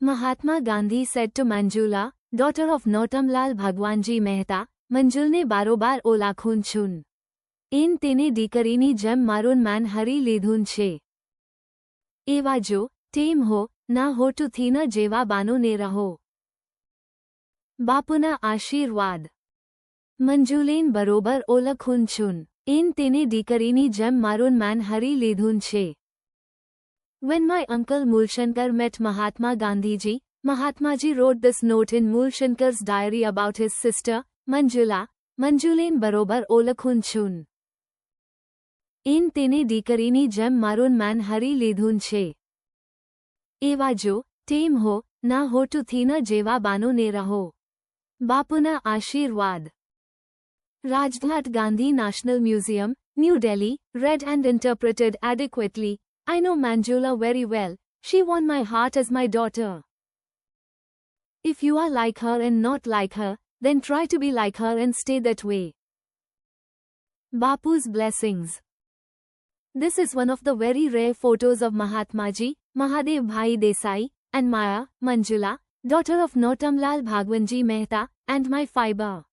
Mahatma Gandhi said to Manjula, daughter of Nautamlal Bhagwanji Mehta, મંજુલને બારોબાર ઓલાખું છું. N તેને દીકરીની જેમ મારું માન હરી લીધું છે. એવા જો ટેમ હો ના હોટુથી ન જેવા બાનુને રહો. બાપુના આશીર્વાદ. મંજુલેન બરોબર ઓળખું છું. એન તેને દીકરીની જેમ મારું માન હરી લીધું છે. When my uncle Mulshankar met Mahatma Gandhiji, Mahatmaji wrote this note in Mulshankar's diary about his sister, Manjula, મંજુલેન બરોબર ઓળખું છું. એન તેને દીકરીની જેમ મારું માન હરી લીધું છે. એવા જો ટેમ હો ના હોટુથી ન જેવા બાનુને રહો. બાપુના આશીર્વાદ. Rajghat Gandhi National Museum, New Delhi, read and interpreted adequately. I know Manjula very well. She won my heart as my daughter. If you are like her and not like her, then try to be like her and stay that way. Bapu's blessings. This is one of the very rare photos of Mahatmaji, Mahadev Bhai Desai, and Maya, Manjula, daughter of Nautamlal Bhagwanji Mehta, and my fiber.